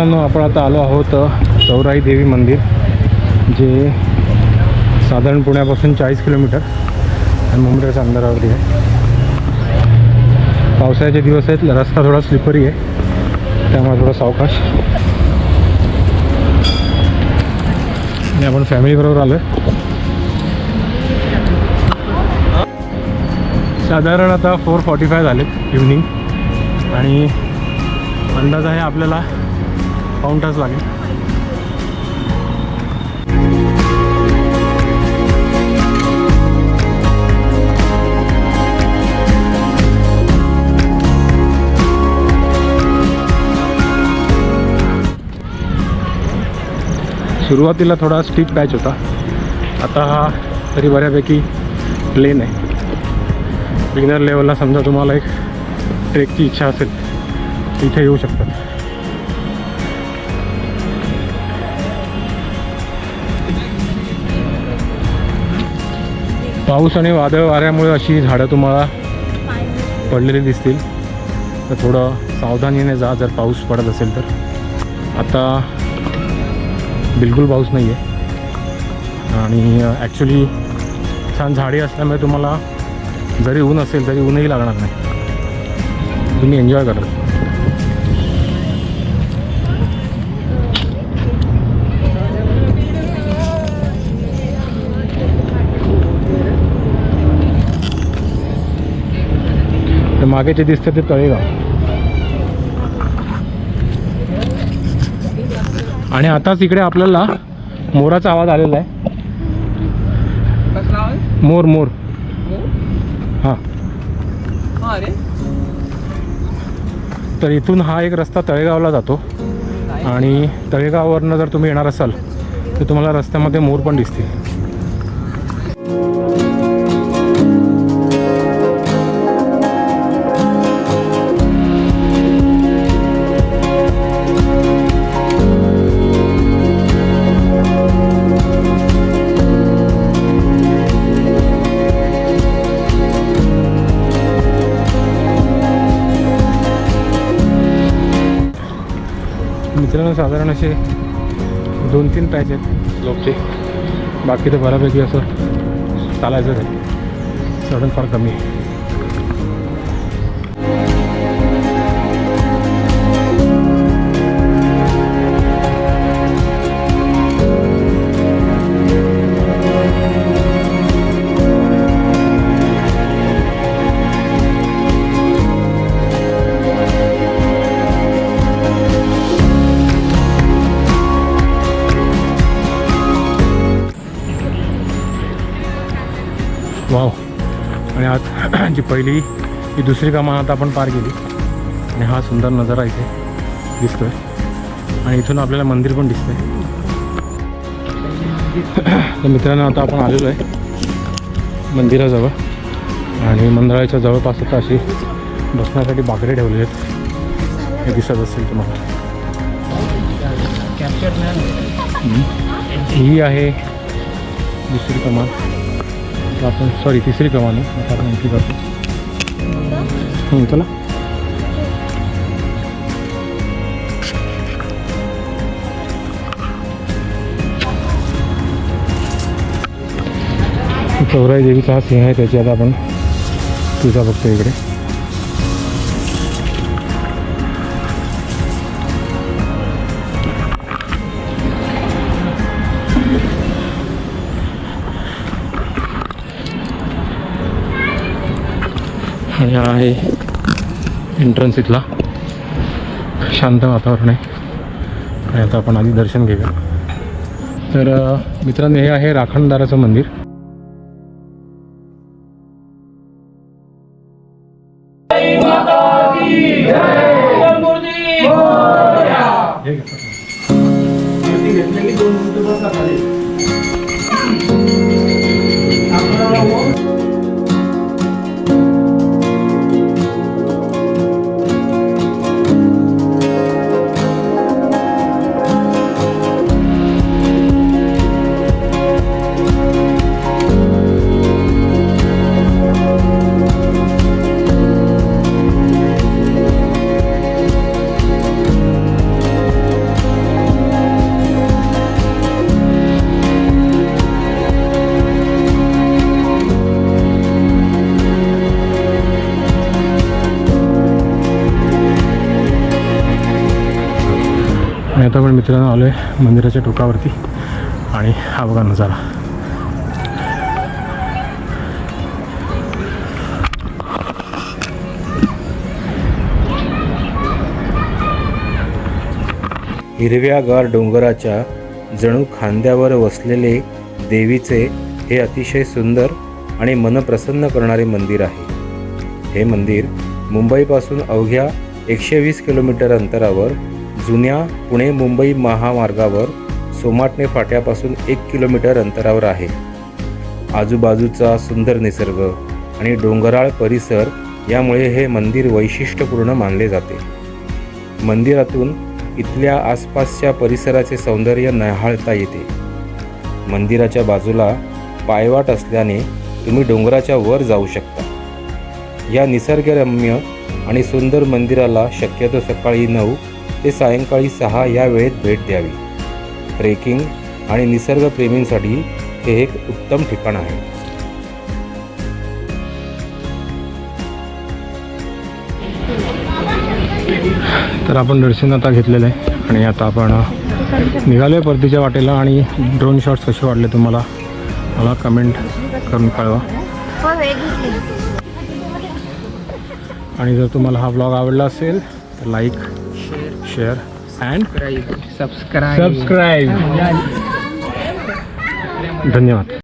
मित्रांनो, आपण आता आलो आहोत चौराई देवी मंदिर, जे साधारण पुण्यापासून 40 किलोमीटर आणि मुंबईच्या अंतरावरती आहे. पावसाळ्याचे दिवस आहेत, रस्ता थोडा स्लिपरी आहे, त्यामुळे थोडा सावकाश. आणि आपण फॅमिलीबरोबर आलो आहे. साधारण आता 4:45 झालेत इव्हनिंग, आणि अंदाज आहे आपल्याला पाऊण तास लागेल. सुरुवातीला थोडा स्टीप पॅच होता, आता हा तरी बऱ्यापैकी प्लेन आहे. बिगिनर लेवलला समजा तुम्हाला एक ट्रेकची इच्छा असेल इथे येऊ शकतात. पाऊस आणि वादळ वाऱ्यामुळे अशी झाडं तुम्हाला पडलेली दिसतील, तर थोडं सावधानीने जा जर पाऊस पडत असेल तर. आता बिलकुल पाऊस नाही आहे, आणि ॲक्च्युली छान झाडी असल्यामुळे तुम्हाला जरी ऊन असेल तरी ऊनही लागणार नाही, तुम्ही एन्जॉय कराल. तर मागे जे दिसतं ते तळेगाव, आणि आताच इकडे आपल्याला मोराचा आवाज आलेला आहे. मोर मोर हां. तर इथून हा एक रस्ता तळेगावला जातो, आणि तळेगाववरनं जर तुम्ही येणार असाल तर तुम्हाला रस्त्यामध्ये मोर पण दिसतील. मित्रांनो, साधारण असे 2-3 पॅच आहेत स्लोपचे, बाकी तर बऱ्यापैकी असं चालायचंच आहे, चढण फार कमी आहे. वाव. आणि आज जी पहिली ही दुसरी कमान आता आपण पार केली, आणि हा सुंदर नजारा इथे दिसतोय, आणि इथून आपल्याला मंदिर पण दिसतंय. तर मित्रांनो, आता आपण आलेलो आहे मंदिराजवळ, आणि मंदिराच्या जवळपास आता अशी बसण्यासाठी बाकडे ठेवलेले आहेत, हे दिसत असेल तुम्हाला. ही आहे दुसरी कमान, आपण सॉरी तिसरी कमान आहे. आता आपण इथे करतो चला. चौराई देवीचा हा सिंह आहे, त्याची आता आपण पूजा बघतो इकडे. आणि हा आहे एंट्रन्स इथला, शांत वातावरण आहे. आणि आता आपण आधी दर्शन घेऊया. तर मित्रांनो, हे आहे राखणदाराचं मंदिर. आता आपण मित्रांनो आलो आहे मंदिराच्या टोकावरती आणि हा बघा नजारा. हिरव्यागार डोंगराच्या जणू खांद्यावर वसलेले देवीचे हे अतिशय सुंदर आणि मन प्रसन्न करणारे मंदिर आहे. हे मंदिर मुंबईपासून अवघ्या 120 किलोमीटर अंतरावर जुन्या पुणे मुंबई महामार्गावर सोमाटणे फाट्यापासून 1 किलोमीटर अंतरावर आहे. आजूबाजूचा सुंदर निसर्ग आणि डोंगराळ परिसर यामुळे हे मंदिर वैशिष्ट्यपूर्ण मानले जाते. मंदिरातून इथल्या आसपासच्या परिसराचे सौंदर्य न्याहाळता येते. मंदिराच्या बाजूला पायवाट असल्याने तुम्ही डोंगराच्या वर जाऊ शकता. या निसर्गरम्य आणि सुंदर मंदिराला शक्यतो सकाळी 9 ते सायंकाळी 6 या वेळेत भेट द्यावी. ट्रेकिंग आणि निसर्गप्रेमींसाठी हे एक उत्तम ठिकाण आहे. तर आपण दर्शन आता घेतलेलं आहे आणि आता आपण निघालो आहे परतीच्या वाटेला. आणि ड्रोन शॉट्स कसे वाटले तुम्हाला मला कमेंट करून कळवा. आणि जर तुम्हाला हा ब्लॉग आवडला असेल तर लाईक शेअर अँड सबस्क्राईब. धन्यवाद.